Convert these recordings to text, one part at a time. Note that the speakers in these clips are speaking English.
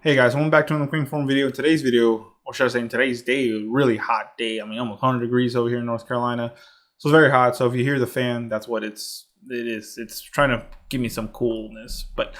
Hey guys, welcome back to another Queen Form video. In today's video, or should I say in today's day, a really hot day. I mean, almost 100 degrees over here in North Carolina. So it's very hot. So if you hear the fan, that's what it is. It's trying to give me some coolness. But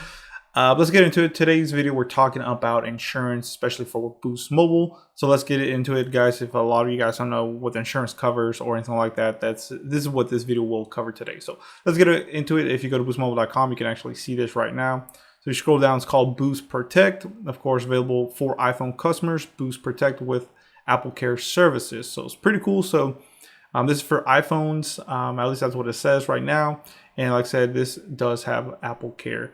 let's get into it. Today's video, we're talking about insurance, especially for Boost Mobile. So let's get into it, guys. If a lot of you guys don't know what the insurance covers or anything like that, this is what this video will cover today. So let's get into it. If you go to boostmobile.com, you can actually see this right now. So you scroll down, it's called Boost Protect. Of course, available for iPhone customers, Boost Protect with Apple Care services. So it's pretty cool. So this is for iPhones, at least that's what it says right now. And like I said, this does have Apple Care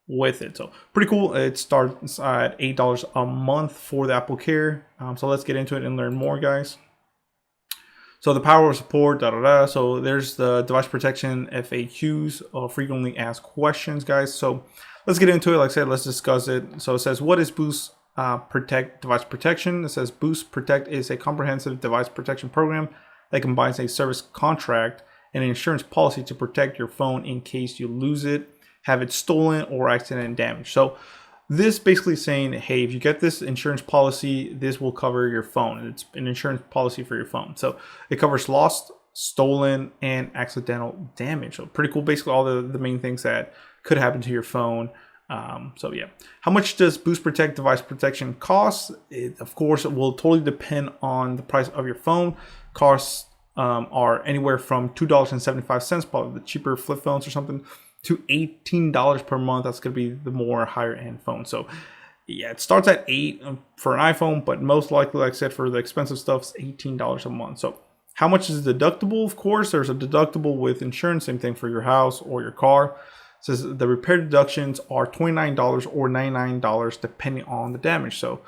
with it. So pretty cool. It starts at $8 a month for the Apple Care. So let's get into it and learn more, guys. So the power of support, So there's the device protection FAQs, frequently asked questions, guys. So let's get into it. Like I said, let's discuss it. So it says, what is Boost Protect device protection? It says Boost Protect is a comprehensive device protection program that combines a service contract and an insurance policy to protect your phone in case you lose it, have it stolen, or accident damage. So this basically saying, hey, if you get this insurance policy, this will cover your phone. It's an insurance policy for your phone. So it covers lost, stolen, and accidental damage. So pretty cool. Basically all the main things that could happen to your phone. So yeah, how much does Boost Protect device protection cost? Of course, it will totally depend on the price of your phone. Costs are anywhere from $2.75, probably the cheaper flip phones or something, to $18 per month. That's going to be the more higher end phone. So yeah, it starts at $8 for an iPhone, but most likely, like I said, for the expensive stuff, it's $18 a month. So how much is the deductible? Of course, there's a deductible with insurance, same thing for your house or your car. It says the repair deductions are $29 or $99 depending on the damage. So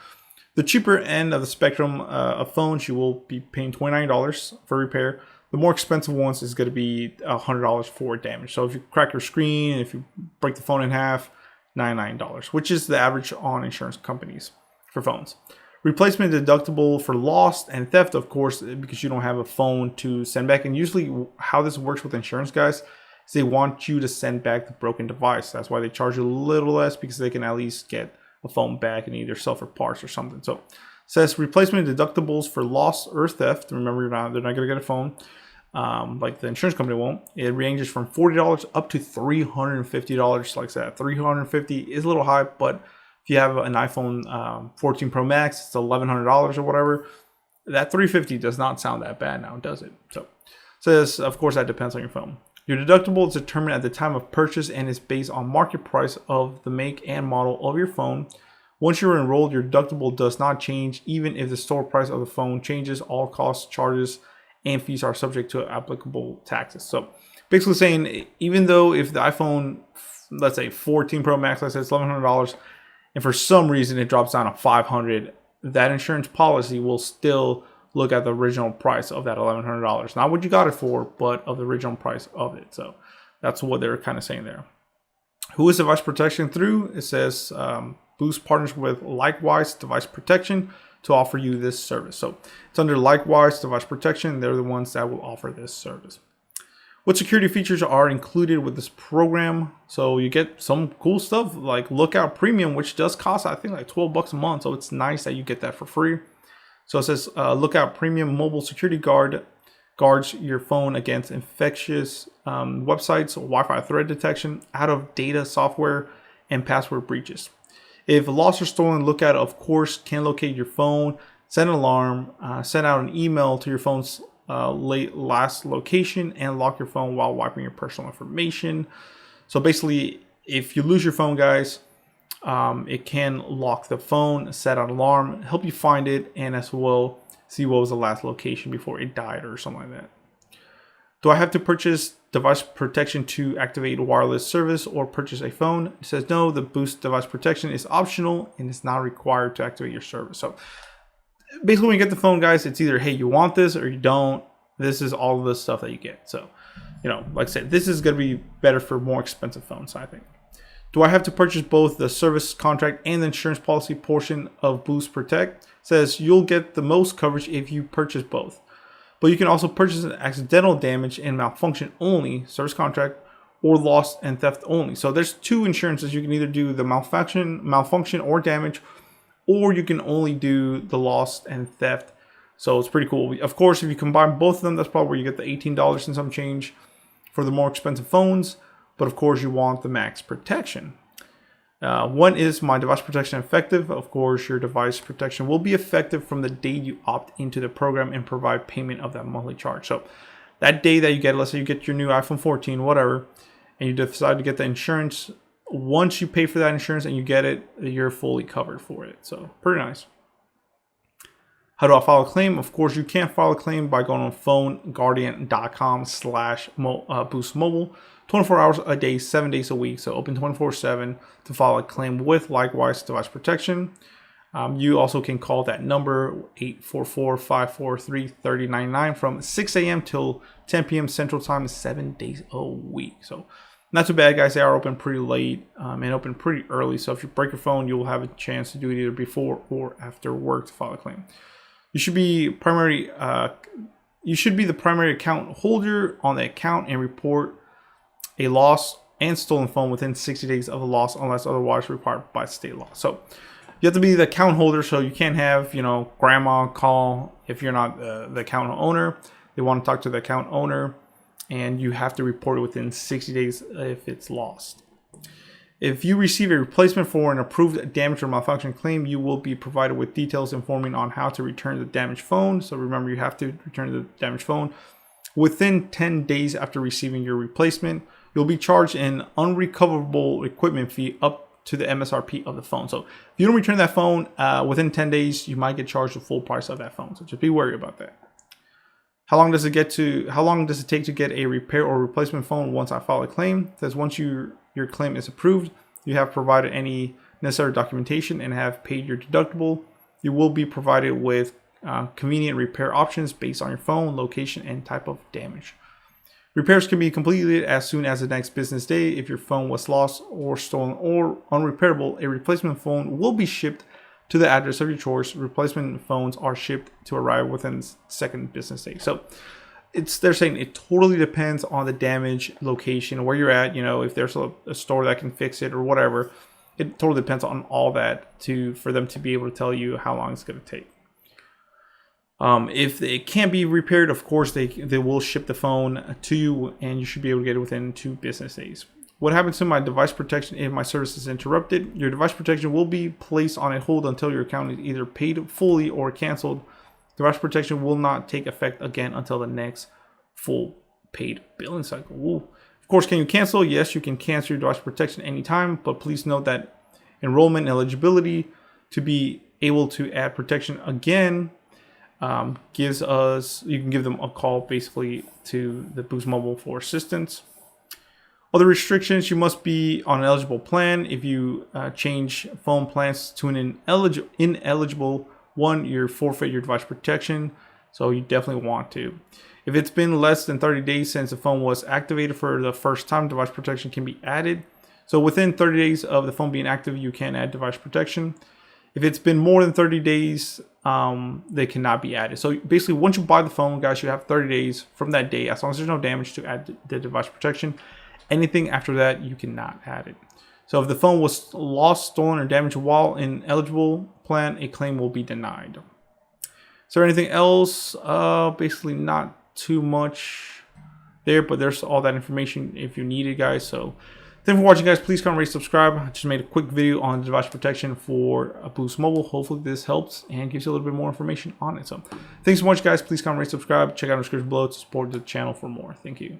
the cheaper end of the spectrum of phones, you will be paying $29 for repair. The more expensive ones is going to be $100 for damage. So if you crack your screen, if you break the phone in half, $99, which is the average on insurance companies for phones. Replacement deductible for lost and theft, of course, because you don't have a phone to send back. And usually how this works with insurance, guys, is they want you to send back the broken device. That's why they charge you a little less, because they can at least get a phone back and either sell for parts or something. So says replacement deductibles for loss or theft. Remember, they're not going to get a phone, like the insurance company won't. It ranges from $40 up to $350. Like that, $350 is a little high, but if you have an iPhone 14 Pro Max, it's $1,100 or whatever. That $350 does not sound that bad now, does it? So it says, of course, that depends on your phone. Your deductible is determined at the time of purchase and is based on market price of the make and model of your phone. Once you're enrolled, your deductible does not change, even if the store price of the phone changes. All costs, charges, and fees are subject to applicable taxes. So basically saying, even though if the iPhone, let's say 14 Pro Max, let's say it's $1,100, and for some reason it drops down to $500, that insurance policy will still look at the original price of that $1,100. Not what you got it for, but of the original price of it. So that's what they're kind of saying there. Who is device protection through? It says Boost partners with Likewise Device Protection to offer you this service. So it's under Likewise Device Protection. They're the ones that will offer this service. What security features are included with this program? So you get some cool stuff like Lookout Premium, which does cost, I think, like $12 a month. So it's nice that you get that for free. So it says Lookout Premium Mobile Security Guard guards your phone against infectious websites, Wi-Fi threat detection, out-of-data software, and password breaches. If lost or stolen, Lookout, of course, can locate your phone, send an alarm, send out an email to your phone's last location, and lock your phone while wiping your personal information. So basically, if you lose your phone, guys, it can lock the phone, set an alarm, help you find it, and as well see what was the last location before it died or something like that. Do I have to purchase device protection to activate wireless service or purchase a phone? It says no, the Boost device protection is optional and it's not required to activate your service. So basically when you get the phone, guys, it's either, hey, you want this or you don't. This is all of the stuff that you get. So, like I said, this is going to be better for more expensive phones, I think. Do I have to purchase both the service contract and the insurance policy portion of Boost Protect? It says you'll get the most coverage if you purchase both. But you can also purchase an accidental damage and malfunction only service contract or loss and theft only. So there's two insurances. You can either do the malfunction or damage, or you can only do the lost and theft. So it's pretty cool. Of course, if you combine both of them, that's probably where you get the $18 and some change for the more expensive phones. But of course, you want the max protection. When is my device protection effective? Of course, your device protection will be effective from the day you opt into the program and provide payment of that monthly charge. So that day that you get, let's say you get your new iPhone 14, whatever, and you decide to get the insurance, once you pay for that insurance and you get it, you're fully covered for it. So pretty nice. How do I file a claim? Of course, you can't file a claim by going on phoneguardian.com/Boost Mobile. 24 hours a day, 7 days a week. So open 24/7 to file a claim with likewise device protection. You also can call that number 844-543-3099 from 6 a.m. till 10 p.m. Central Time, 7 days a week. So not too bad, guys. They are open pretty late and open pretty early. So if you break your phone, you'll have a chance to do it either before or after work to file a claim. You should be the primary account holder on the account and report a lost and stolen phone within 60 days of the loss unless otherwise required by state law. So you have to be the account holder, so you can't have, grandma call if you're not the account owner. They want to talk to the account owner, and you have to report it within 60 days if it's lost. If you receive a replacement for an approved damage or malfunction claim, you will be provided with details informing on how to return the damaged phone. So remember, you have to return the damaged phone within 10 days after receiving your replacement. You'll be charged an unrecoverable equipment fee up to the MSRP of the phone. So if you don't return that phone within 10 days, you might get charged the full price of that phone. So just be wary about that. How long does it take to get a repair or replacement phone once I file a claim? It says once your claim is approved, you have provided any necessary documentation and have paid your deductible, you will be provided with convenient repair options based on your phone, location, and type of damage. Repairs can be completed as soon as the next business day. If your phone was lost or stolen or unrepairable, a replacement phone will be shipped to the address of your choice. Replacement phones are shipped to arrive within the second business day. So they're saying it totally depends on the damage location, where you're at, if there's a store that can fix it or whatever. It totally depends on all that for them to be able to tell you how long it's going to take. If it can't be repaired, of course, they will ship the phone to you, and you should be able to get it within 2 business days. What happens to my device protection if my service is interrupted? Your device protection will be placed on a hold until your account is either paid fully or canceled. Device protection will not take effect again until the next full paid billing cycle. Ooh. Of course, can you cancel? Yes, you can cancel your device protection anytime, but please note that enrollment and eligibility to be able to add protection again you can give them a call basically to the Boost Mobile for assistance. Other restrictions: you must be on an eligible plan. If you change phone plans to an ineligible one, you forfeit your device protection. So you definitely want to. If it's been less than 30 days since the phone was activated for the first time, device protection can be added. So within 30 days of the phone being active, you can add device protection. If it's been more than 30 days, they cannot be added. So basically, once you buy the phone, guys, you have 30 days from that day, as long as there's no damage, to add the device protection. Anything after that, you cannot add it. So if the phone was lost, stolen, or damaged while in eligible plan, a claim will be denied. Is there anything else? Basically not too much there, but there's all that information if you need it, guys. So thanks for watching, guys. Please comment, rate, subscribe. I just made a quick video on device protection for Boost Mobile. Hopefully this helps and gives you a little bit more information on it. So thanks so much, guys. Please comment, rate, subscribe. Check out the description below to support the channel for more. Thank you.